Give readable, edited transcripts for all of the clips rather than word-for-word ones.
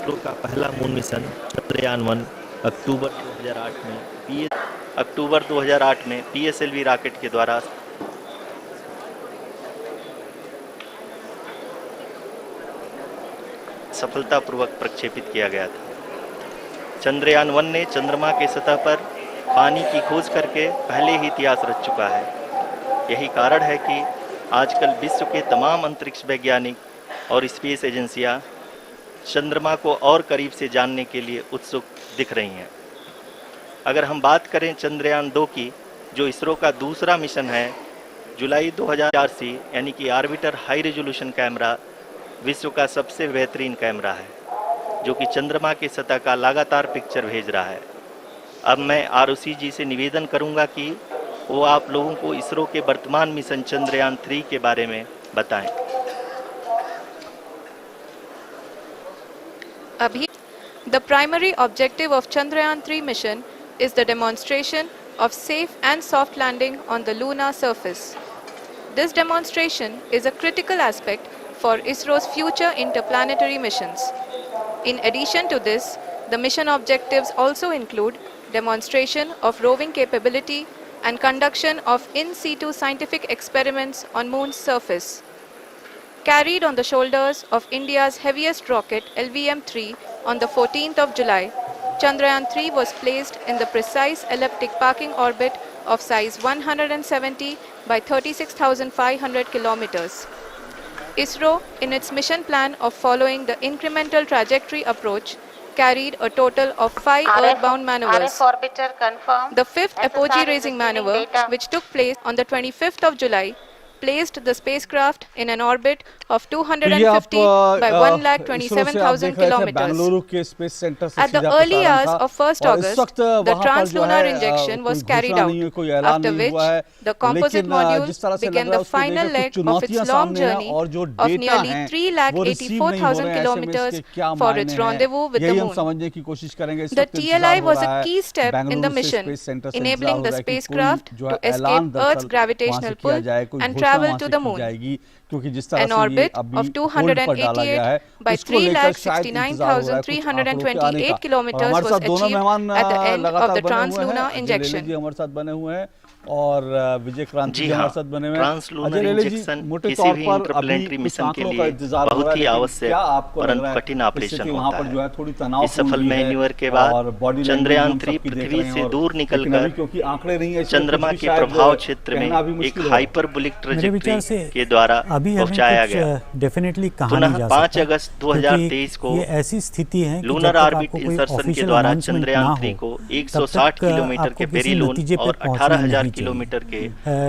इसरो का पहला moon mission Chandrayaan one अक्टूबर 2008 में पीएसएलवी रॉकेट के द्वारा सफलतापूर्वक प्रक्षेपित किया गया था। चंद्रयान-1 ने चंद्रमा के सतह पर पानी की खोज करके पहले ही इतिहास रच चुका है। यही कारण है कि आजकल विश्व के तमाम अंतरिक्ष वैज्ञानिक और स्पेस एजेंसियां चंद्रमा को और करीब से जानने के लिए उत्सुक दिख रही हैं। अगर हम बात करें चंद्रयान-2 की, जो इसरो का दूसरा मिशन है, जुलाई 2004 यानी कि ऑर्बिटर हाई रेजोल्यूशन कैमरा विश्व का सबसे बेहतरीन कैमरा है, जो कि चंद्रमा के सतह का लगातार पिक्चर भेज रहा है। अब मैं आरुषि जी से निवेदन करूंगा कि वो आप लोगों को इसरो के वर्तमान मिशन चंद्रयान-3 के बारे में बताएं। The primary objective of Chandrayaan-3 mission is the demonstration of safe and soft landing on the lunar surface. This demonstration is a critical aspect for ISRO's future interplanetary missions. In addition to this, the mission objectives also include demonstration of roving capability and conduction of in situ scientific experiments on Moon's surface. Carried on the shoulders of India's heaviest rocket LVM-3 on the 14th of July, Chandrayaan-3 was placed in the precise elliptic parking orbit of size 170 by 36,500 kilometers. ISRO, in its mission plan of following the incremental trajectory approach, carried a total of 5 earthbound maneuvers. The fifth apogee-raising maneuver, which took place on the 25th of July, placed the spacecraft in an orbit of 250 by 1,27,000 kilometers. At the early hours of 1st August, the translunar injection was carried out, after which the composite module began the final leg of its long journey of nearly 3,84,000 kilometers for its rendezvous with the Moon. The TLI was a key step in the mission, enabling the spacecraft to escape Earth's gravitational pull and travel to the Moon. An orbit of 288 by 3,69,328 kilometers was achieved at the end of the translunar injection. और विजय क्रांति जी हाँ, translunar injection किसी भी interplanetary mission के लिए बहुत ही आवश्यक परंतु कठिन ऑपरेशन होता है। इस सफल मैन्यूवर के बाद चंद्रयान-3 पृथ्वी से दूर निकलकर चंद्रमा के प्रभाव क्षेत्र में एक हाइपरबोलिक ट्रैजेक्टरी के द्वारा पहुंचाया गया। पुनः 5 अगस्त 2023 को ऐसी स्थिति है लूनर ऑर्बिट इंसर्शन के द्वारा चंद्रयान-3 को 160 किलोमीटर के पेरिलून और 18,000 किलोमीटर के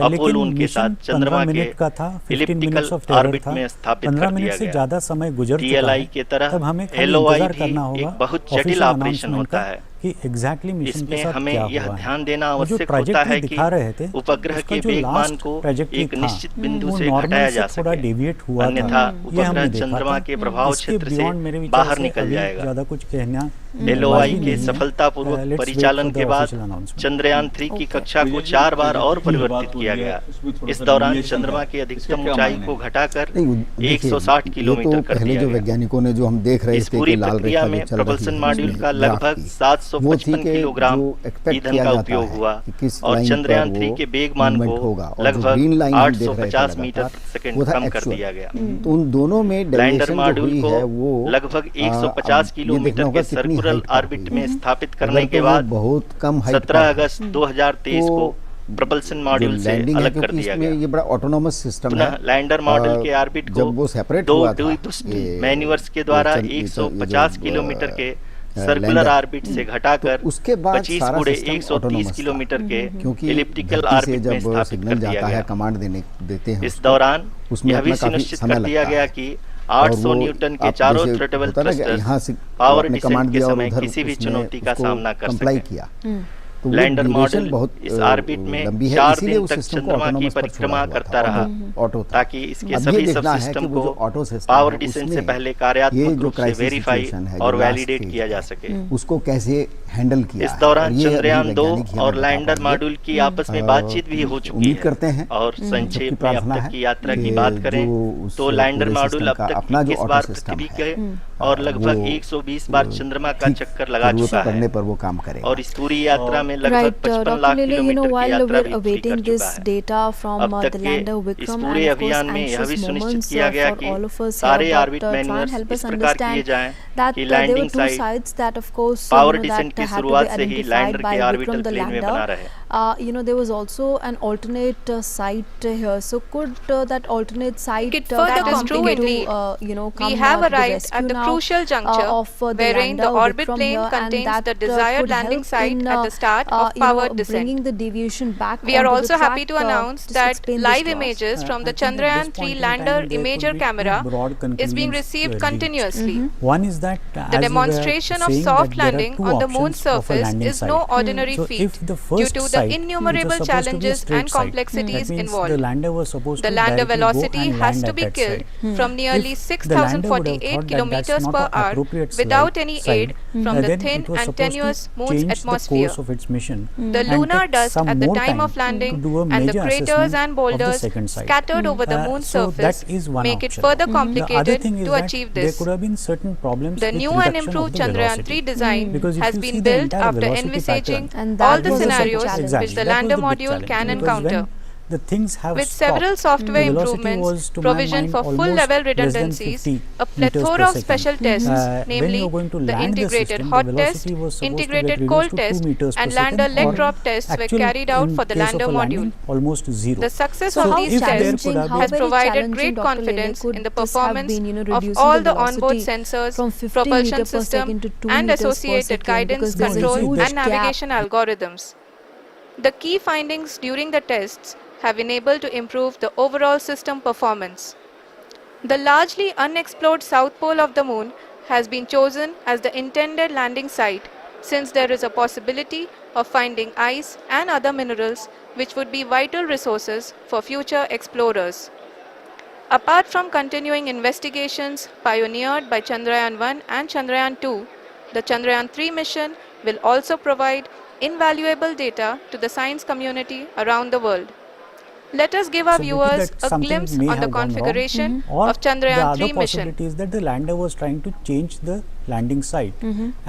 अपोलोन के साथ चंद्रमा के इलिप्टिकल ऑर्बिट में स्थापित कर दिया गया। ज्यादा समय गुजर चुका है, TLI के तरह LOI भी एक बहुत जटिल ऑपरेशन होता है। कि एग्जैक्टली मिशन के साथ हमें क्या यह हुआ ध्यान देना आवश्यक होता है कि उपग्रह के वेगमान को एक निश्चित बिंदु से घटाया जा सके, अन्यथा उपग्रह चंद्रमा के प्रभाव क्षेत्र से बाहर निकल जाएगा। ज्यादा कुछ कहना LOI के सफलतापूर्वक परिचालन के बाद चंद्रयान-3 की कक्षा को 4 बार और परिवर्तित किया गया। इस दौरान चंद्रमा की अधिकतम ऊंचाई को घटाकर 160 किलोमीटर कर दिया गया। वैज्ञानिकों ने जो हम देख रहे इस पूरी प्रक्रिया में प्रपल्सन मॉड्यूल का लगभग 755 किलोग्राम ईंधन का उपयोग हुआ और चंद्रयान-3 के वेगमान को लगभग 850 मीटर प्रति सेकंड कम कर दिया गया। तो उन दोनों में लैंडर मॉड्यूल को लगभग 150 किलोमीटर के सर्कुलर ऑर्बिट में स्थापित करने के बाद बहुत कम 17 अगस्त 2023 को प्रपल्सन मॉड्यूल से अलग कर दिया गया। ये बड़ा ऑटोनोमस सिस्टम है। लैंडर मॉड्यूल के ऑर्बिट को जब वो सेपरेट दो हुआ था मैन्यूवर्स के द्वारा 150 किलोमीटर के सर्कुलर ऑर्बिट से घटाकर उसके बाद 25 गुणे 130 किलोमीटर के इलिप्टिकल ऑर्बिट में स्थापित कर दिया गया। कमांड देते हैं इस दौरान यह भी सुनिश्चित कर दिया गया कि 800 न्यूटन के चारों थ्रोटल थ्रस्टर्स पावर डिसेंट के समय किसी भी चुनौती का सामना कर सकें। लैंडर मॉडल इस ऑर्बिट में 4 दिन तक चंद्रमा की परिक्रमा करता रहा ताकि इसके सभी सब सिस्टम को पावर डिसेंट से पहले कार्यात्मक रूप से वेरीफाई और वैलिडेट किया जा सके। उसको कैसे हैंडल किया इस है। दौरान और ये अभी चंद्रयान 2 वैज्ञानिक ही और हमें लैंडर बता पाएंगे। मॉड्यूल की आपस में बातचीत भी हो चुकी उम्मीद है। करते हैं और सबकी संक्षेप में अब प्रार्थना तक है की यात्रा कि की बात करें जो उस तो लैंडर पूरे मॉड्यूल सिस्टम अब का तक अपना जो 21 ऑटो बार सिस्टम पृथ्वी है के और लगभग 120 बार चंद्रमा का चक्कर लगा जरूरत चुका पड़ने है पर वो काम करेगा। और इस पूरी यात्रा में लगभग Right, 55 Dr. Lakh Lele, you know, kilometre की while यात्रा we're भी पूरी कर awaiting चुका this है। data from अब the तक lander के इस Vikram, पूरे and of course अभियान में यह anxious भी सुनिश्चित moments किया गया for कि all of us सारे here, but orbit try and manures help इस us प्रकार किए understand जाएं that कि there were landing two site sites that of course power that descent की had to be शुरुआत से ही identified लैंडर by के Vikram ऑर्बिटल the प्लेन में बना lander. रहे। There was also an alternate site here. So could that alternate site It further come complicated. into, come We have to the arrived rescue at the now, crucial juncture of the wherein the lander orbit Vikram plane here, and contains that the desired could landing help site in, at the start of powered descent. bringing the deviation back. We are onto also the happy track. to announce Just that explain live this to us. images from the I think at Chandrayaan this 3 point in lander time, there could imager be two camera broad is being conclusions, received reached. continuously. One is that The as we were demonstration of saying soft that there are landing two on the moon's options of a surface landing is no site. ordinary So feat if the due first to the site, which was innumerable supposed to be a challenges straight and site, complexities that means involved. the lander was supposed The to lander directly go velocity and has land to at be that killed site. from nearly If the lander would have 6,048 thought that that's kilometers not per an hour appropriate without site, any aid from the then thin it was and supposed to tenuous moon's change the atmosphere. course of its mission The and lunar take dust some at the more time of to landing do a and the major craters assessment and of the boulders second site. scattered over the moon's So surface that is one make it option. further The other complicated thing is to that achieve there this. could have been certain problems The with new and reduction of improved the Chandrayaan velocity. 3 design Because if has you been see the built entire after velocity envisaging pattern, And all that the was a big scenarios challenge. which the that was lander big module challenge, can because encounter. when the things have With stopped, several software the velocity improvements, was, to my provision mind, for full almost level less than redundancies, 50 a meters plethora per of second. special tests, When namely you're going to the land the integrated system, hot the test, velocity was supposed to get integrated reduced cold to 2 test, meters per and lander second, leg or drop tests were actual, carried out in for the case lander of a landing, module. almost zero. The success So of how these if there tests could have how has very provided challenging, great Dr. Lele, confidence could in the this have performance been, of reducing all the the onboard velocity sensors, from 50 propulsion meter per system, second to 2 and meters per associated second, guidance, because there's a control, huge and gap. navigation algorithms. The key findings during the tests have enabled to improve the overall system performance. The largely unexplored south pole of the moon has been chosen as the intended landing site, since there is a possibility of finding ice and other minerals which would be vital resources for future explorers. Apart from continuing investigations pioneered by Chandrayaan 1 and Chandrayaan 2, the Chandrayaan 3 mission will also provide invaluable data to the science community around the world. Let us give our So maybe viewers that a something glimpse may on the have gone wrong. configuration Or of the Chandrayaan other 3 mission. possibility is that the lander was trying to change the landing site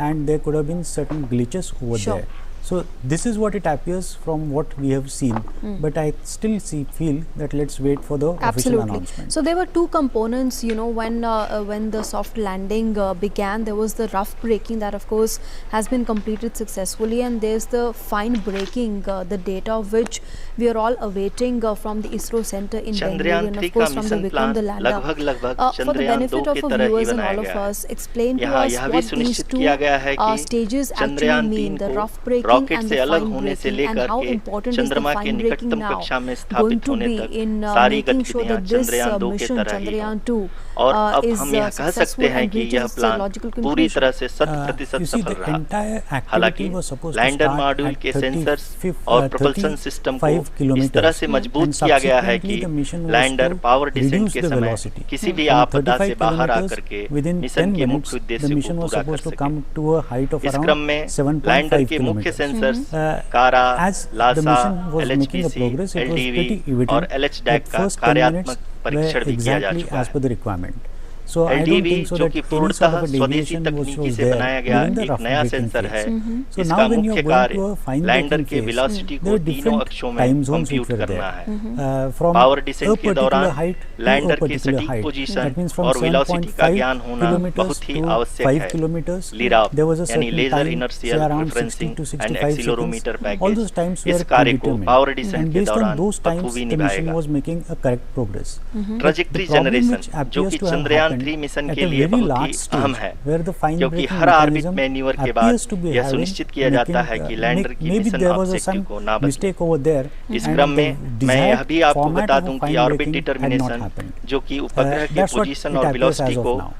and there could have been certain glitches over Sure. there. So this is what it appears from what we have seen, but I still feel that let's wait for the official Absolutely. announcement. So there were two components, when the soft landing began, there was the rough braking that of course has been completed successfully, and there's the fine braking, the data of which we are all awaiting from the ISRO center in Bengaluru, Chandrayaan and 3 of का course from the mission Vikram plan the lander. लगभग For the Chandrayaan 2 benefit of की our तरह ही viewers and बनाया all of गया है। us, explain to यहाँ us यह भी what these सुनिश्चित two किया गया है कि stages actually Chandrayaan mean, 3 the को rough braking रॉकेट and से the अलग fine होने से braking, and लेकर how के important is the चंद्रमा के fine braking निकटतम now कक्षा में going स्थापित to होने be तक in सारी making sure गतिविधियां that this चंद्रयान 2 के mission तरह ही Chandrayaan हों। 2 और अब is हम यह कह successful सकते हैं and कि reaches यह its प्लान logical पूरी conclusion. तरह से 100% You see, सफल the रहा। entire activity हालांकि was supposed to lander start module at के सेंसर्स 35 और propulsion सिस्टम को 35 इस kilometers, तरह से मजबूत and किया गया है subsequently कि the mission was lander to power descent reduce के the समय velocity. किसी भी From आपदा से 35 बाहर kilometers, आकर के within मिशन 10 के minutes, मुख्य the उद्देश्य mission को was पूरा कर supposed to सके। come to a height of इस क्रम around में लैंडर 7.5 के मुख्य kilometers. Sensors KaRA, As the LASA, mission was making a LHPC, progress, it was pretty LDV evident और LHDAC that का first 10 minutes कार्यात्मक were परीक्षण भी किया जा exactly चुका as per है। the requirement. So I don't LDV think so जो that कि any sort पूर्णतः of a स्वदेशी deviation which तकनीकी was से there बनाया गया during the एक rough नया braking सेंसर है। phase. So इसका now when you मुख्य are going to a कार्य fine लैंडर braking के phase, वेलोसिटी there को are तीनों different अक्षों में time zones which compute were करना there. है। From पावर a डिसेंट के particular दौरान height to a लैंडर के particular सटीक height. Position That means from और वेलोसिटी का 7.5 ज्ञान होना kilometers बहुत ही to आवश्यक 5 है। kilometers. लिराप There was a यानी certain laser time, say inertial around 60 referencing to and 65 accelerometer seconds. All those times package were इस कार्य को predetermined. पावर डिसेंट And के based on दौरान those times, बखूबी the mission निभाएगा। was making a correct progress. Trajectory The problem generation which जो appears कि to have Chandrayaan happened 3 mission at के a लिए very बहुत large ही stage, अहम है, where the fine क्योंकि braking हर ऑर्बिट mechanism मैन्यूवर के appears बाद to be यह having सुनिश्चित किया जाता है कि लैंडर की maybe mission there was objective some को ना बदले। mistake over there. इस and क्रम the में मैं desired यह भी आपको format बता of दूं fine कि orbit braking had not determination happened. जो कि उपग्रह के That's what पोजीशन it और appears वेलोसिटी as of को now.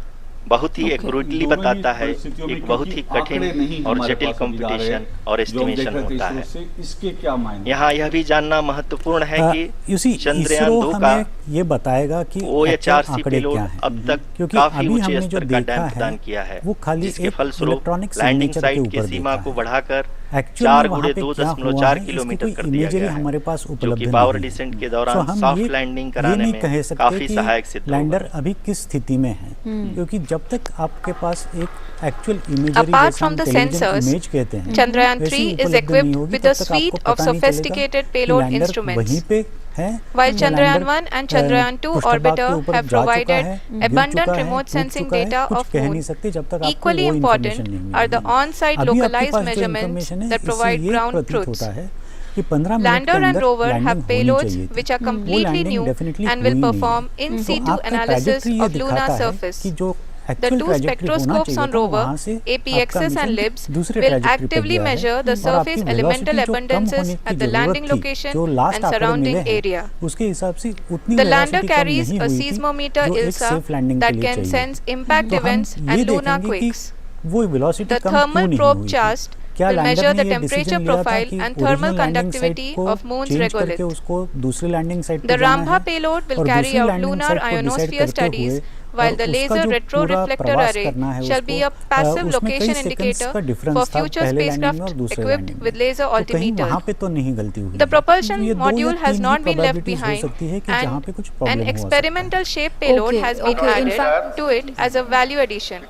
बहुत ही एक्यूरेटली बताता है, एक बहुत ही कठिन और जटिल कंपटीशन और एस्टिमेशन होता है। इसके क्या मायने? यहाँ यह भी जानना महत्वपूर्ण है कि चंद्रयान 2 का ये बताएगा कि OHRC आंकड़े पेलोड क्या हैं, अब तक क्योंकि काफी अभी ऊंचे हमने जो स्तर का देखा डैम्प प्रदान है किया है, वो खाली जिसके एक फलस्वरूप इलेक्ट्रॉनिक लैंडिंग सिग्नेचर के साइट की ऊपर सीमा देखा को है। बढ़ाकर एक्चुअली 4 वहाँ गुणे पे क्या हुआ 2.4 है, किलोमीटर इसकी कर कोई दिया इमेजरी गया है, हमारे पास जो उपलब्ध कि नहीं पावर है। डिसेंट के So दौरान हम सॉफ्ट ये लैंडिंग ये कराने नहीं में कह सकते काफी कि सहायक सिद्ध होगा। लैंडर अभी किस स्थिति में है, क्योंकि जब तक आपके पास एक एक्चुअल इमेजरी Apart जैसे from हम the टेलीविजन sensors, इमेज कहते हैं, Chandrayaan वैसी 3 is उपलब्ध नहीं equipped होगी with जब a तक आपको suite of पता नहीं चलेगा sophisticated कि payload लैंडर instruments. वहीं पे है While या Chandrayaan लैंडर 1 and Chandrayaan 2 पृष्ठभाग के orbiter ऊपर have जा चुका provided है, गिर abundant चुका है, remote टूट sensing चुका है, data कुछ of कह नहीं Moon. सकते जब तक आपको Equally वो important information नहीं are the मिलेगी। on-site अभी आपके localized पास जो measurements information है, that इससे provide ये ground प्रतीत truths. होता है कि 15 मिनट के Lander and अंदर rover have लैंडिंग होनी payloads चाहिए which are थी। वो completely landing new definitely and will हुई नहीं perform है। in तो situ आपका analysis trajectory ये of lunar दिखाता है surface. कि जो The actual two trajectory होना spectroscopes चाहिए on था, rover, वहाँ से आपका APXS and मिशन LIBS दूसरे will trajectory पे actively गया है measure the और आपकी surface velocity elemental जो कम abundances होने की at the जरूरत landing थी, location जो last and आंकड़े surrounding मिले हैं, area. उसके हिसाब से उतनी The lander velocity come carries नहीं a हुई थी, seismometer जो एक ILSA safe landing that के लिए can चाहिए sense थी। impact तो हम events ये and lunar देखेंगे कि quakes. वो velocity The कम क्यों thermal नहीं probe हुई थी। CHAST क्या will लैंडर measure ने the ये temperature डिसीजन लिया था profile कि and thermal original landing site conductivity को of Moon's चेंज करके regolith. उसको दूसरी लैंडिंग साइट The पे जाना Rambha है payload will और carry दूसरी out लैंडिंग lunar साइट को डिसाइड ionosphere करते studies, हुए while the उसका laser जो retro पूरा reflector प्रवास array करना है shall be a passive उसमें कई location सेकंड्स indicator का डिफरेंस for था future पहले लैंडिंग में और spacecraft दूसरे equipped लैंडिंग with में। laser तो कहीं altimeter. वहाँ पे तो नहीं गलती हुई The है। propulsion तो ये दो या module has तीन not he been left probabilities हो behind, सकती है कि जहाँ पे कुछ and प्रॉब्लम an हुआ सकता है। experimental shape payload Okay, has been okay, in added fact- to it as a value addition.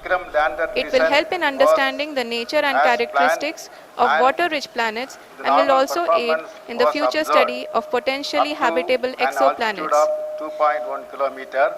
It will help in understanding the nature and characteristics of water-rich planets and will also aid in the future study of potentially habitable exoplanets. 2.1 kilometer.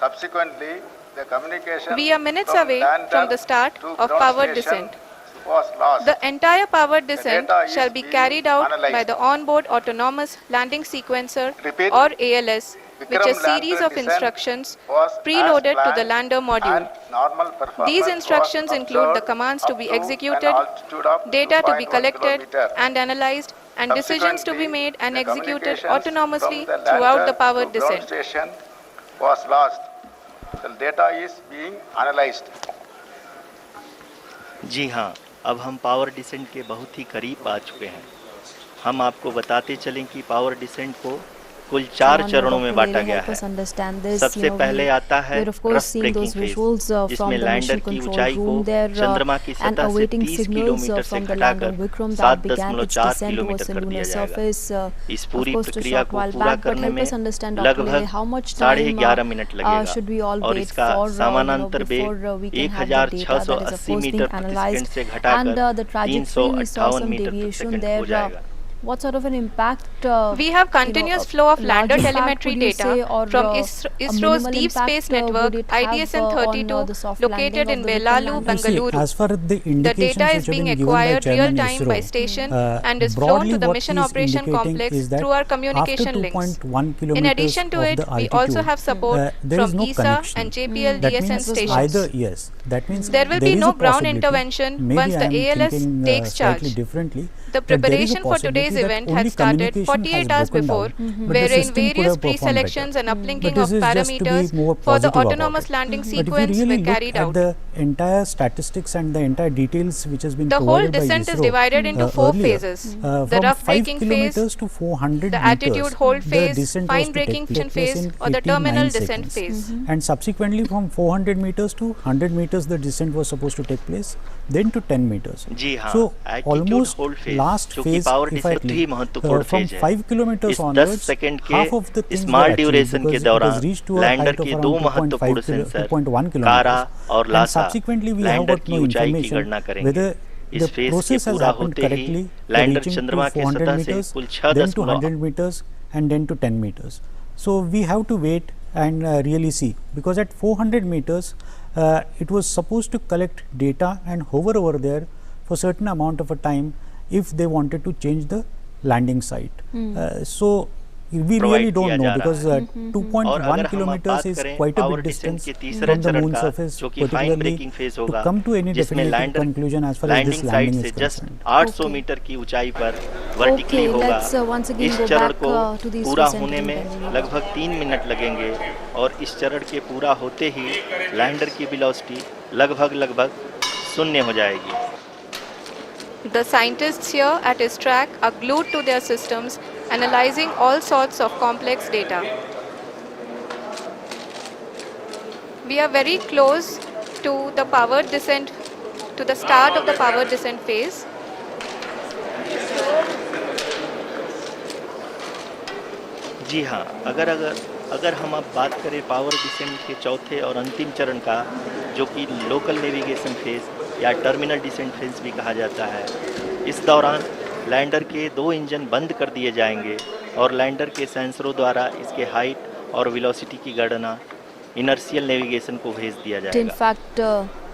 Subsequently, the communication We are minutes from away lander from the start to of ground powered station descent. was lost. The entire powered descent data is shall be being carried out by analyzed. the onboard autonomous landing sequencer Repeat. or ALS, which Vikram is a series lander of descent instructions was as preloaded to the planned lander module. and normal performance These was instructions include the observed commands to up be an executed, altitude of data to be 2.1 collected kilometer. and analyzed, and decisions to be Subsequently, made and the executed communications autonomously from the throughout lander the powered to ground descent. station was lost. The data is being analyzed. जी हाँ, अब हम power descent के बहुत ही करीब आ चुके हैं। हम आपको बताते चलें कि पावर डिसेंट को कुल 4 चरणों में बांटा गया है। सबसे पहले आता है रफ ब्रेकिंग फेज, जिसमें लैंडर की ऊंचाई को चंद्रमा की सतह से 30 किलोमीटर से घटाकर 7.4 किलोमीटर कर दिया जाएगा। इस पूरी प्रक्रिया को पूरा करने में लगभग 11.5 मिनट लगेगा और इसका समानांतर वेग 1680 मीटर प्रति सेकंड से घटाकर 358 मीटर प्रति सेकंड हो जाएगा। What sort of an impact We have continuous flow of lander large impact telemetry would you data say, or, from a ISRO's minimal Deep impact, Space would Network it have, IDSN-32 on, the soft located landing in of the Belalu, Vikram See, Bengaluru. as far as the The indications data is which have being been given by acquired Chairman real time ISRO, by station and is flown broadly to the what mission he is operation indicating complex is that through our communication after links. 2.1 kilometers In addition to of it, the we altitude, also have support there is from no ESA connection. and JPL That DSN means stations. either yes, that means There will be is no a ground possibility. intervention Maybe once the I am ALS thinking, takes slightly charge. differently. The that there is a preparation for possibility today's that event only had started communication 48 has hours broken before, down, but the wherein system could various have performed pre-selections better. and uplinking But of this is just to be parameters more for the positive about autonomous it. landing But if sequence you really were look carried at out. the entire statistics and the entire details which has been The whole provided by descent is ISRO, divided into 4 earlier, phases. The from rough 5 braking phase, kilometers to 400 the meters, attitude hold the phase, descent was fine to braking take place phase, in or the 89 terminal descent seconds. phase. And subsequently from 400 meters to 100 meters the descent was supposed to take place, then to 10 meters. जी हाँ, So attitude almost hold phase, last जो कि phase power if I descent he take, महत्वपूर्ण from phase है। 5 kilometers इस 10 onwards, second half of the के things small were achieved duration के because it दौरान has reached to a lander height of के around दो 2.5 महत्वपूर्ण kilo- सेंसर 2.1 कारा kilometers. और And LASA subsequently we have lander got की no ऊंचाई की information गणना करेंगे। whether इस the फेज के process has पूरा happened होते ही correctly for लैंडर reaching चंद्रमा to के 400 सतह से meters, कुल then to 100 6.8 meters and then to 10 meters. So we have to wait and really see, because at 400 meters it was supposed to collect data and hover over there for certain amount of a time if they wanted to change the landing site. So We provide really don't किया know जा रहा because है। और 2.1 अगर हम बात kilometers is करें quite a power big descent distance के तीसरे from the चरण moon का, surface, जो कि fine particularly braking phase to होगा, come to any जिसमें definitive lander conclusion as far as this landing site landing से is just concerned. 800 Okay. Metre की ऊंचाई पर वर्टिकली Okay, होगा। let's once again इस go चरण back को to the पूरा ISRO होने center in में Bengaluru. लगभग 3 मिनट लगेंगे और इस चरण के पूरा होते ही लैंडर की वेलोसिटी लगभग 0 हो जाएगी। The scientists here at ISTRAC are glued to their systems, analyzing all sorts of complex data. We are very close to the power descent, to the start of the power descent phase. जी हाँ, अगर हम अब बात करें power descent के चौथे और अंतिम चरण का, जो कि लोकल नेविगेशन फेज या टर्मिनल डिसेंट फेज भी कहा जाता है, इस दौरान लैंडर के 2 इंजन बंद कर दिए जाएंगे और लैंडर के सेंसरों द्वारा इसके हाइट और वेलोसिटी की गणना इनर्शियल नेविगेशन को भेज दिया In जाएगा। fact,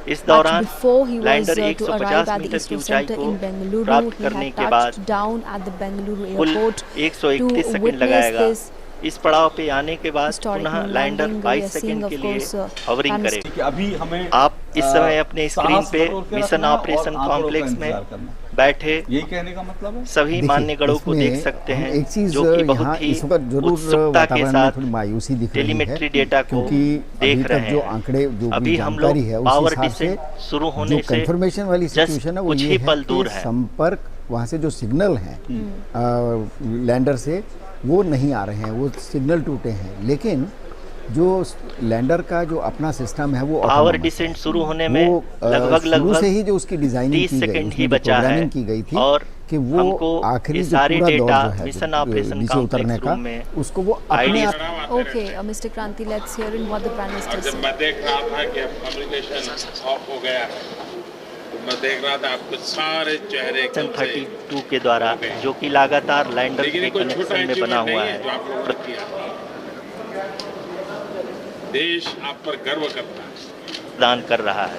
इस दौरान before he was lander to arrive 150 at the metre की ISRO ऊंचाई center को in Bengaluru, प्राप्त he करने had के बाद touched down at the Bengaluru कुल airport 131 to सेकंड witness लगाएगा। this इस पड़ाव पे आने के बाद historic पुनः moon lander landing. We 22 are seeing, second of के लिए course, हवरिंग and करेगा। कि अभी हमें आप इस समय अपने स्क्रीन साहस पे बटोर के मिशन रखना है और ऑपरेशन आंकड़ों का कॉम्प्लेक्स में इंतजार करना है। बैठे यही कहने का मतलब है। सभी देखिए, मान्य गणों को इसमें देख सकते हम हैं, एक चीज जो कि यहाँ बहुत ही इस वक्त जरूर उत्सुकता के वातावरण में साथ थोड़ी मायूसी दिख रही है, टेलीमेट्री डेटा को क्योंकि अभी देख तक रहे जो हैं। आंकड़े जो अभी भी हम जानकारी लोग है उस पावर हिसाब से डिसेंट शुरू जो होने से कंफर्मेशन वाली जस्ट सिचुएशन है वो कुछ ये ही है पल कि दूर है। संपर्क वहाँ से जो सिग्नल हैं लैंडर से वो नहीं आ रहे हैं, वो सिग्नल टूटे हैं। लेकिन जो लैंडर का जो अपना सिस्टम है वो पावर autonomous डिसेंट है। शुरू होने में वो शुरू से ही जो उसकी डिजाइनिंग 30 की गई, सेकंड ही उसमें जो बचा है प्रोग्रामिंग की गई थी और कि वो हमको आखिरी ये जो सारे पूरा दौर डेटा जो है मिशन जो ऑपरेशन नीचे उतरने कॉम्प्लेक्स का रूम में उसको वो अपने आईडी आप Okay, Mr. Kranti, let's hear in what the Prime Minister और जब said. मैं देख रहा था कि अब कम्युनिकेशन ऑफ हो गया है, तो मैं देख रहा था आपके सारे चेहरे मिशन एकदम से 32 के द्वारा, जो कि लगातार लैंडर लेकिन के ये कोई छोटा कनेक्शन में बना अचीवमेंट हुआ नहीं है जो है। आप लोगों ने किया। देश आप पर गर्व करता है प्रदान कर रहा है।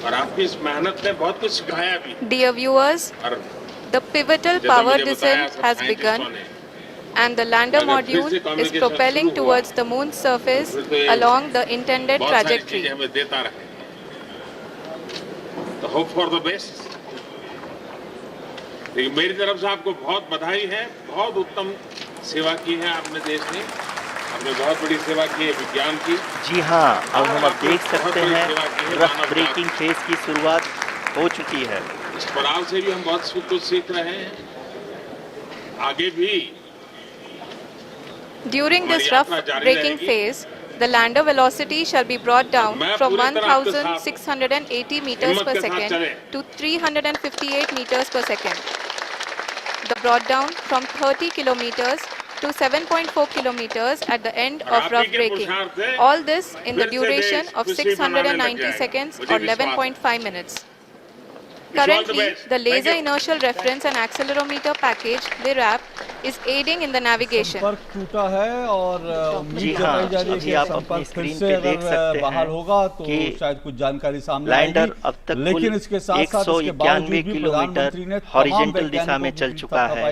और आपकी इस मेहनत ने बहुत कुछ सिखाया भी। Dear viewers, और the pivotal जैसा power मुझे बताया descent सब has साइंटिस्टों begun, ने, and the lander अगर फिर module से is communication propelling शुरू हुआ, towards the moon's surface फिर तो ये along the intended बहुत सारी trajectory. चीजें हमें देता रहे। तो होप फॉर द बेस्ट। लेकिन मेरी तरफ से आपको बहुत बधाई है, बहुत उत्तम सेवा की है आपने देश ने, आपने बहुत बड़ी सेवा की है विज्ञान की। जी हाँ, अब हम अब देख सकते हैं रफ ब्रेकिंग फेज की शुरुआत हो चुकी है। इस पड़ाव से भी हम बहुत कुछ सीख रहे हैं, आगे भी। During this rough braking phase, the lander velocity shall be brought down from 1,680 meters per second to 358 meters per second. The brought down from 30 kilometers to 7.4 kilometers at the end of rough braking. All this in the duration of 690 seconds or 11.5 minutes. Currently, the laser inertial reference and accelerometer package, LIRAP, is aiding in the navigation. संपर्क टूटा है और उम्मीद जी हाँ, जताई जा रही है अभी कि आप अपनी संपर्क फिर स्क्रीन से पे देख अगर सकते बहाल हैं होगा तो कि शायद कुछ जानकारी सामने लैंडर आएगी। अब तक कुल लेकिन इसके साथ साथ इसके बावजूद 191 भी किलोमीटर प्रधानमंत्री ने हॉरिजॉन्टल दिशा में चल चुका है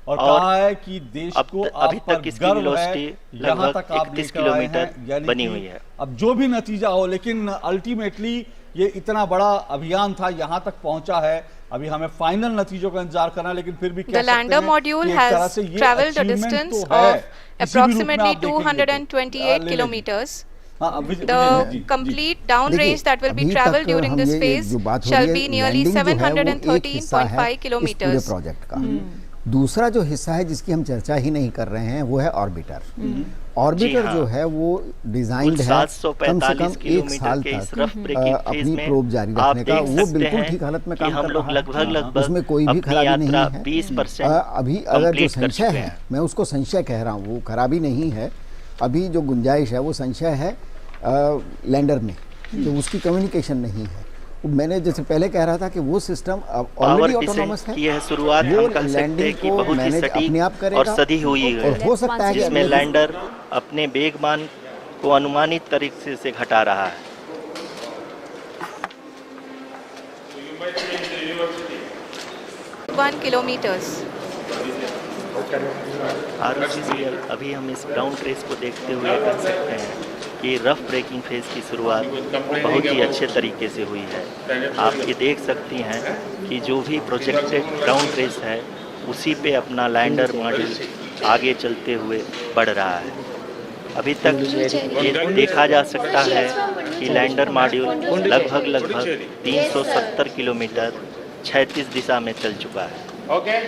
और कहा है कि देश को अभी आप पर तक इसकी गर्व है, वेलोसिटी यहाँ लगभग तक आप 31 लेकर आए हैं, किलोमीटर यानी बनी कि हुई है। अब जो भी नतीजा हो, लेकिन अल्टीमेटली ये इतना बड़ा अभियान था, यहाँ तक पहुंचा है। अभी हमें फाइनल नतीजों का इंतजार करना है, लेकिन फिर भी The lander module has traveled a distance of approximately 228 kilometers. The complete downrange that will be traveled during this phase shall be nearly 713.5 kilometers. Project का दूसरा जो हिस्सा है जिसकी हम चर्चा ही नहीं कर रहे हैं वो है ऑर्बिटर। ऑर्बिटर जो है वो डिजाइंड है कम से कम 1 साल तक अपनी प्रोब जारी रखने का। वो बिल्कुल ठीक हालत में काम कर रहा है, उसमें कोई भी खराबी नहीं है। 20% अभी अगर जो संशय है, मैं उसको संशय कह रहा हूँ, वो खराबी नहीं है। अभी जो गुंजाइश है वो संशय है लैंडर में, तो उसकी कम्युनिकेशन नहीं है। मैंने जैसे पहले कह रहा था कि वो सिस्टम ऑलरेडी ऑटोनोमस है, ये शुरुआत हम कह सकते हैं कि बहुत ही सटीक और सदी हुई है, और हो सकता है कि जिसमें लैंडर अपने वेगमान को अनुमानित तरीके से घटा रहा है। Kilometers. ROCCL अभी हम इस ग्राउंड ट्रेस को देखते हुए कह सकते हैं कि रफ ब्रेकिंग फेज की शुरुआत बहुत ही अच्छे तरीके से हुई है। आप ये देख सकती हैं कि जो भी प्रोजेक्टेड ग्राउंड ट्रेस है उसी पे अपना लैंडर मॉड्यूल आगे चलते हुए बढ़ रहा है। अभी तक ये देखा जा सकता है कि लैंडर मॉड्यूल लगभग 370 किलोमीटर क्षैतिज दिशा में चल चुका है। Okay.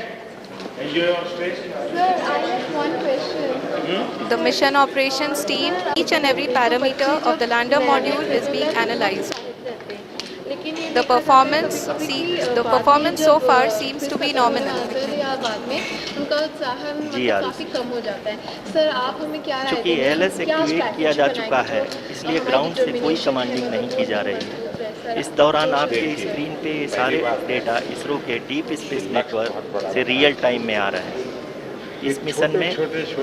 Enjoy your stay. Sir, I have one question. The mission operations team, each and every parameter of the lander module is being analyzed. The performance so far seems to be nominal. जी काफ़ी कम हो जाता है। Sir आप हमें क्या राय देंगे? चूँकि ALS activate किया जा चुका है इसलिए ग्राउंड से कोई कमांडिंग नहीं की जा रही है। इस दौरान आपके स्क्रीन पे सारे डेटा इसरो के डीप स्पेस नेटवर्क से रियल टाइम में आ रहे हैं। इस मिशन में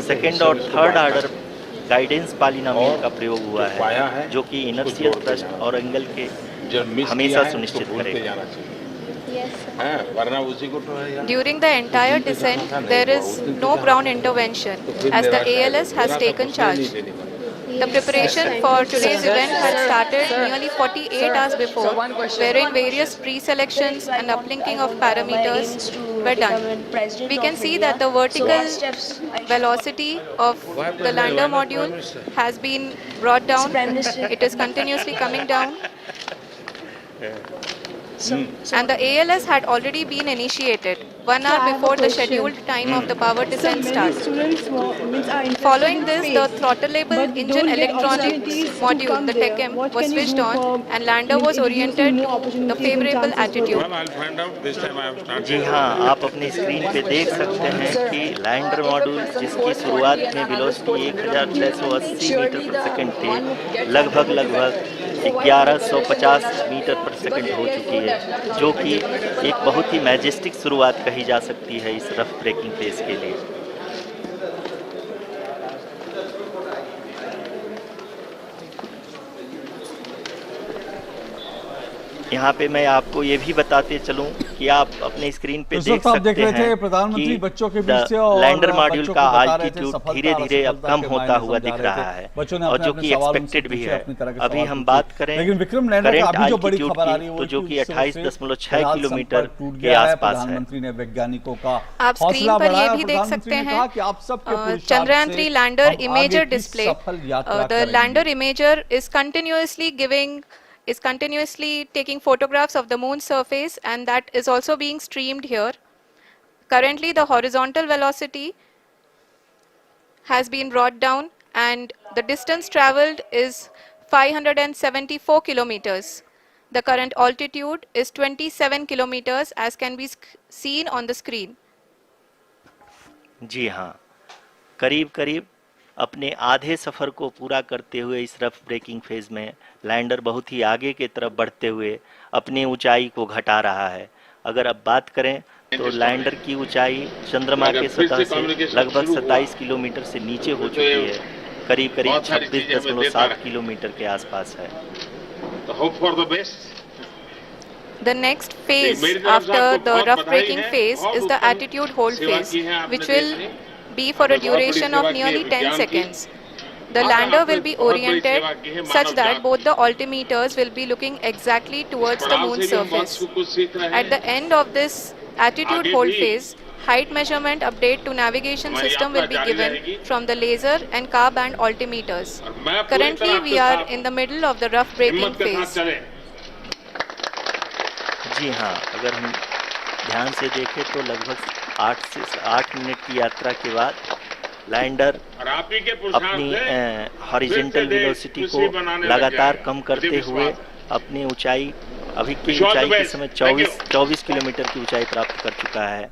सेकेंड और थर्ड ऑर्डर गाइडेंस पॉलिनोमियल का प्रयोग हुआ है जो कि इनर्शियल थ्रस्ट और एंगल के हमेशा सुनिश्चित करेगा। During the entire descent, there is no ground intervention as the ALS has taken charge. The preparation for today's event had started nearly 48 hours before, wherein various pre-selections and uplinking of parameters were done. We can see that the vertical velocity of the lander module has been brought down. It is continuously coming down. And the ALS had already been initiated 1 hour before the scheduled time of the power descent starts. Following this, the throttleable engine electronics module, the TECM, was switched on and lander was oriented to the favorable attitude. जी हाँ, आप अपनी screen पे देख सकते हैं कि lander module जिसकी शुरुआत में वेलोसिटी 1680 मीटर पर सेकंड थी लगभग 1150 मीटर पर सेकंड हो चुकी है, जो कि एक बहुत ही मैजेस्टिक शुरुआत कही जा सकती है इस रफ ब्रेकिंग फेज के लिए। यहाँ पे मैं आपको ये भी बताते चलूं कि आप अपने स्क्रीन पे देख सकते हैं प्रधानमंत्री बच्चों के बीच से लैंडर मॉड्यूल का आल्टीट्यूड धीरे-धीरे अब कम होता हुआ दिख रहा है और जो कि एक्सपेक्टेड भी है। अभी हम बात करें करंट आल्टीट्यूड की तो जो कि 28.6 किलोमीटर के आसपास है। वैज्ञानिकों का आप स्क्रीन पर ये भी देख सकते हैं Chandrayaan 3 lander imager display. The lander imager is continuously taking photographs of the moon's surface, and that is also being streamed here. Currently the horizontal velocity has been brought down and the distance traveled is 574 kilometers. The current altitude is 27 kilometers as can be seen on the screen. जी हाँ, करीब अपने आधे सफ़र को पूरा करते हुए इस rough breaking phase में लैंडर बहुत ही आगे की तरफ बढ़ते हुए अपनी ऊंचाई को घटा रहा है। अगर अब बात करें तो लैंडर की ऊंचाई चंद्रमा के सतह से लगभग 27 किलोमीटर से नीचे हो चुकी है, करीब 26.7 किलोमीटर के आसपास है। The next phase after the rough braking phase is the attitude hold phase, which will be for a duration of nearly 10 seconds. The lander will be oriented such that both the altimeters will be looking exactly towards the moon's surface. At the end of this attitude hold phase, height measurement update to navigation system will be given from the laser and car band altimeters. Currently we are in the middle of the rough braking phase. जी हाँ, अगर हम ध्यान से देखें तो लगभग 8 minute की यात्रा के बाद लैंडर अपनी हॉरिजॉन्टल वेलोसिटी को लगातार कम करते हुए अपनी ऊंचाई अभी की ऊंचाई के समय 24 किलोमीटर की ऊंचाई प्राप्त कर चुका है।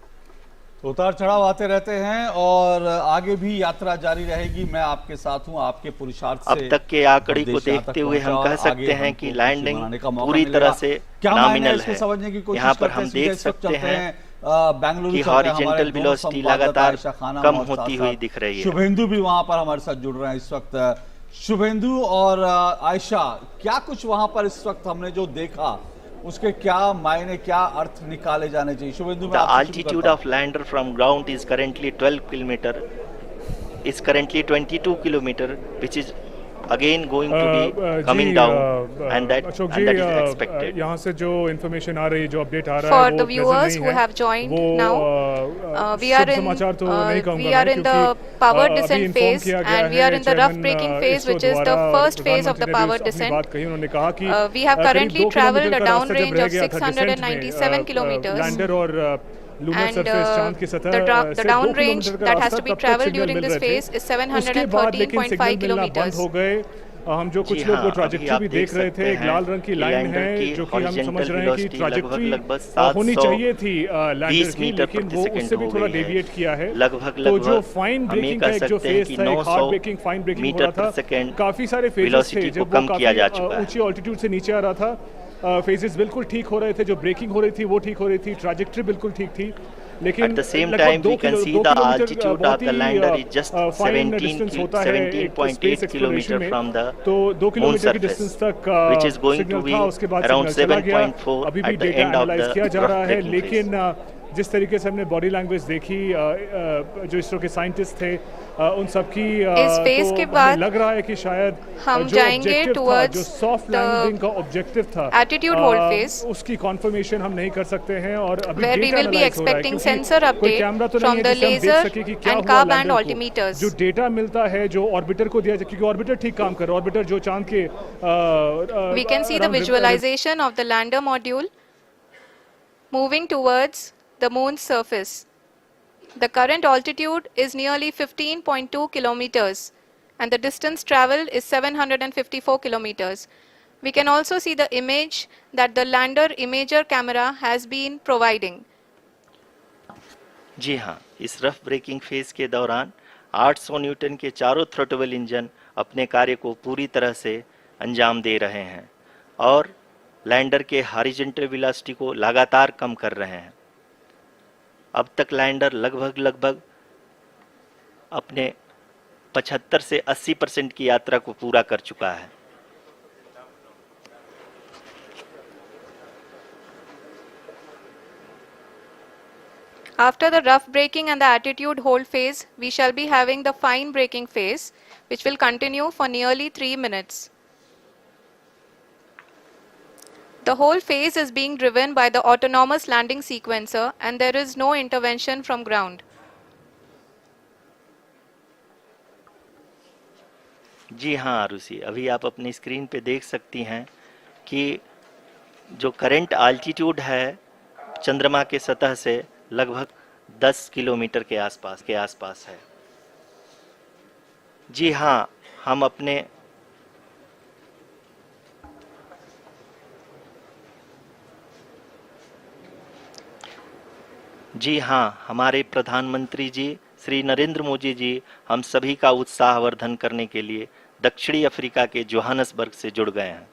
उतार चढ़ाव आते रहते हैं और आगे भी यात्रा जारी रहेगी। मैं आपके साथ हूं, आपके पुरुषार्थ से अब तक के आंकड़े को देखते हुए हम कह सकते हैं कि लैंडिंग पूरी तरह से नॉमिनल है। यहाँ पर हम देख सकते हैं कि हॉरिजॉन्टल वेलोसिटी लगातार कम होती हुई दिख रही है। शुभेंदु भी वहां पर हमारे साथ जुड़ रहे हैं इस वक्त। शुभेंदु और आयशा, क्या कुछ वहां पर इस वक्त हमने जो देखा उसके क्या मायने, क्या अर्थ निकाले जाने चाहिए? Shubhendu, the altitude of lander from ground is currently 12 kilometer, is currently 22 kilometer, which is again going to be coming down, and that is expected. यहाँ से जो information आ रही है, जो update आ रहा है, For the viewers who have joined now, we are in the power descent phase, and we are in the rough braking phase, which is the first phase of the power descent. We have currently traveled a downrange of 697 kilometers. And the downrange that has to be traveled during this phase is 713.5 kilometers. हम जो कुछ लोग वो trajectory भी देख रहे थे, एक लाल रंग की लाइन है जो कि हम समझ रहे हैं कि ट्रैजेक्टरी होनी चाहिए थी लैंडर की, लेकिन वो उससे भी थोड़ा डेविएट किया है। तो जो फाइन ब्रेकिंग का एक जो फेज था, एक हार्ड ब्रेकिंग फाइन ब्रेकिंग हो रहा था, काफी सारे फेजेस थे जब वो काफी ऊंची ऑल्टीट्यूड से नीचे आ रहा था। फेजेस बिल्कुल ठीक हो रहे थे, जो ब्रेकिंग हो रही थी वो ठीक हो रही थी, ट्रैजेक्टरी बिल्कुल ठीक थी, लेकिन at the same time we can see the altitude of the lander is just 17.8 kilometer from the moon surface, which is going to be around 7.4 at the end of the rough braking phase. जिस तरीके से हमने body language देखी, जो इसरो के scientist थे, उन सब की इस फेज के बाद लग रहा है कि शायद हम जाएंगे टुवर्ड्स जो सॉफ्ट लैंडिंग का ऑब्जेक्टिव था, एटीट्यूड होल्ड फेज, उसकी कंफर्मेशन हम नहीं कर सकते हैं। और अभी where we will be expecting sensor update from the laser and car band altimeters. जो डेटा मिलता है, जो ऑर्बिटर को दिया जाए, क्योंकि ऑर्बिटर ठीक काम कर रहा है, ऑर्बिटर जो चांद के we can see the visualization of the lander module moving towards the moon's surface. The current altitude is nearly 15.2 kilometers and the distance traveled is 754 kilometers. We can also see the image that the lander imager camera has been providing. जी हाँ, इस rough breaking phase के दौरान 800 Newton के चारों throttle engine अपने कार्य को पूरी तरह से अंजाम दे रहे हैं और लैंडर के हॉरिजॉन्टल वेलोसिटी को लगातार कम कर रहे हैं। अब तक लैंडर लगभग अपने 75 से 80% की यात्रा को पूरा कर चुका है। After the rough braking and the attitude hold phase, we shall be having the fine braking phase, which will continue for nearly 3 minutes. The whole phase is being driven by the autonomous landing sequencer and there is no intervention from ground. जी हाँ आरुषि, अभी आप अपनी screen पे देख सकती हैं कि जो करंट आल्टीट्यूड है चंद्रमा के सतह से लगभग 10 किलोमीटर के आसपास है। जी हाँ, हम अपने जी हाँ, हमारे प्रधानमंत्री जी श्री नरेंद्र मोदी जी हम सभी का उत्साहवर्धन करने के लिए दक्षिणी अफ्रीका के जोहान्सबर्ग से जुड़ गए हैं।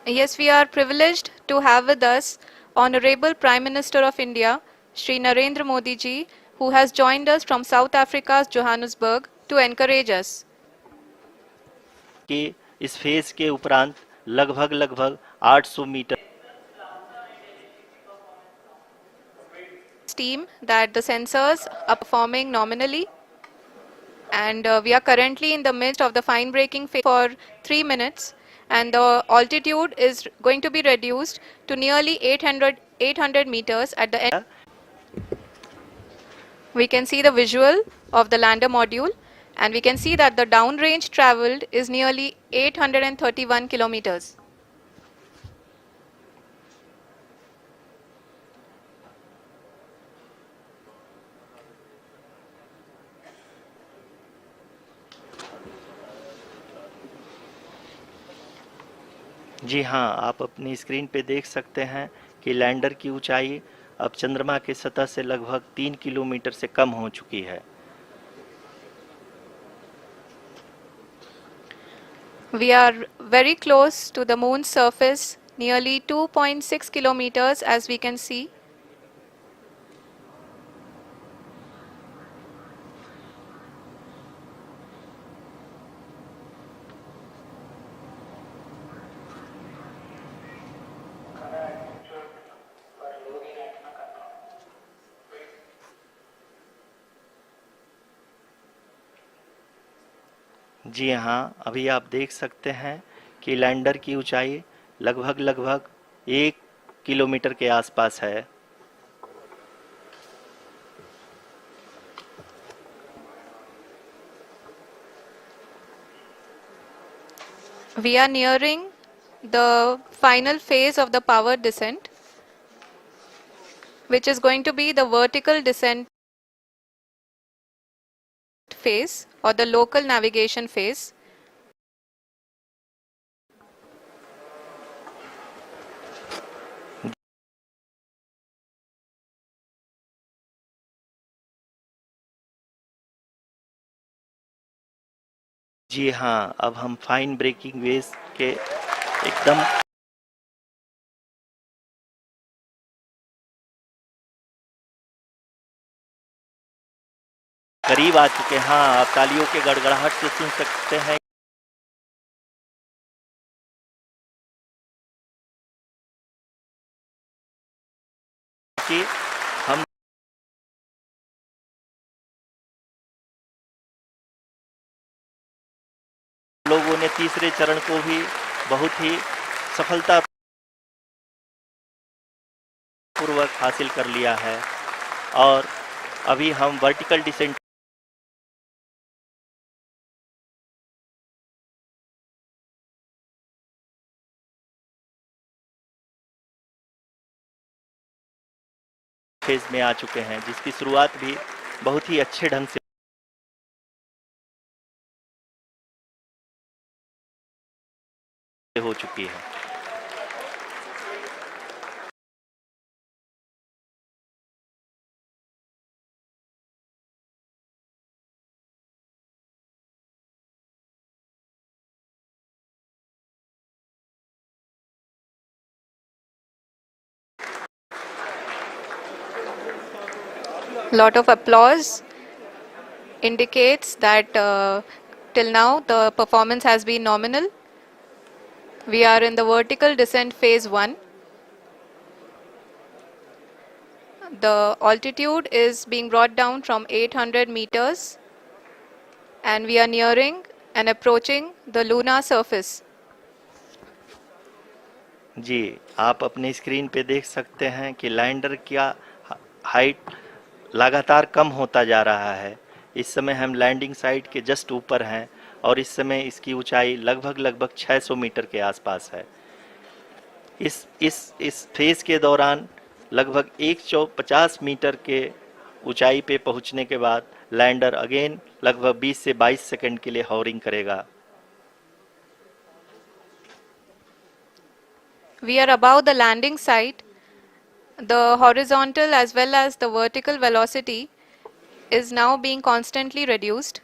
Yes, we are privileged to have with us Honorable Prime Minister of India, Shri Narendra Modi ji, who has joined us from South Africa's Johannesburg to encourage us. कि इस फेज के उपरांत लगभग 800 metre Team that the sensors are performing nominally, and we are currently in the midst of the fine braking phase for 3 minutes, and the altitude is going to be reduced to nearly 800 meters at the end. We can see the visual of the lander module, and we can see that the downrange traveled is nearly 831 kilometers. जी हाँ, आप अपनी screen पे देख सकते हैं कि lander की ऊंचाई अब चंद्रमा के सतह से लगभग 3 किलोमीटर से कम हो चुकी है। We are very close to the moon's surface nearly 2.6 kilometers as we can see. जी हाँ, अभी आप देख सकते हैं कि लैंडर की ऊंचाई लगभग 1 किलोमीटर के आसपास है। We are nearing the final phase of the power descent, which is going to be the vertical descent phase or the local navigation phase. जी हाँ, अब हम फाइन ब्रेकिंग वेव्स के एकदम करीब आ चुके हैं। हाँ, आप तालियों के गड़गड़ाहट से सुन सकते हैं कि हम लोगों ने तीसरे चरण को भी बहुत ही सफलता पूर्वक हासिल कर लिया है और अभी हम वर्टिकल डिसेंट फेज में आ चुके हैं, जिसकी शुरुआत भी बहुत ही अच्छे ढंग से हो चुकी है। Lot of applause indicates that till now the performance has been nominal. We are in the vertical descent phase 1. The altitude is being brought down from 800 meters and we are nearing and approaching the lunar surface. जी, आप अपने screen पे देख सकते हैं कि lander का height लगातार कम होता जा रहा है। इस समय हम लैंडिंग साइट के जस्ट ऊपर हैं और इस समय इसकी ऊंचाई लगभग 600 मीटर के आसपास है। इस फेज के दौरान लगभग 150 मीटर के ऊंचाई पे पहुंचने के बाद लैंडर अगेन लगभग 20 से 22 सेकंड के लिए हॉवरिंग करेगा। We are above the landing site. The horizontal as well as the vertical velocity is now being constantly reduced.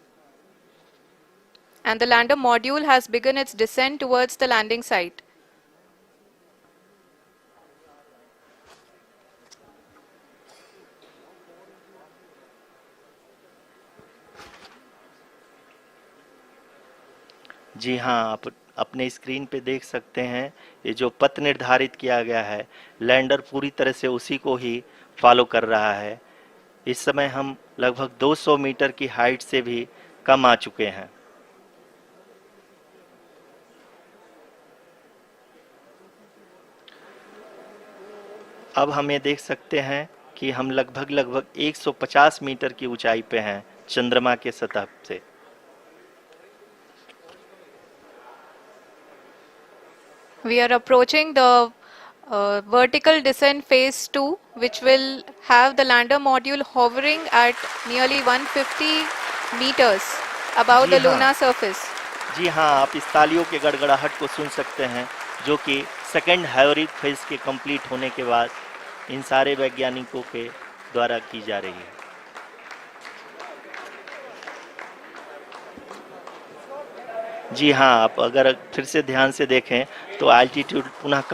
And the lander module has begun its descent towards the landing site. जी हाँ, आप अपने screen पे देख सकते हैं ये जो पथ निर्धारित किया गया है, लैंडर पूरी तरह से उसी को ही फॉलो कर रहा है। इस समय हम लगभग 200 मीटर की हाइट से भी कम आ चुके हैं। अब हम ये देख सकते हैं कि हम लगभग 150 मीटर की ऊंचाई पे हैं चंद्रमा के सतह से। We are approaching the vertical descent phase 2, which will have the lander module hovering at nearly 150 meters above the lunar surface. जी हाँ, आप इस तालियों के गड़गड़ाहट को सुन सकते हैं जो कि सेकंड हाइब्रिड फेज के कंप्लीट होने के बाद इन सारे वैज्ञानिकों के द्वारा की जा रही है। जी हाँ, आप अगर फिर से ध्यान से देखें तो एल्टीट्यूड पुनः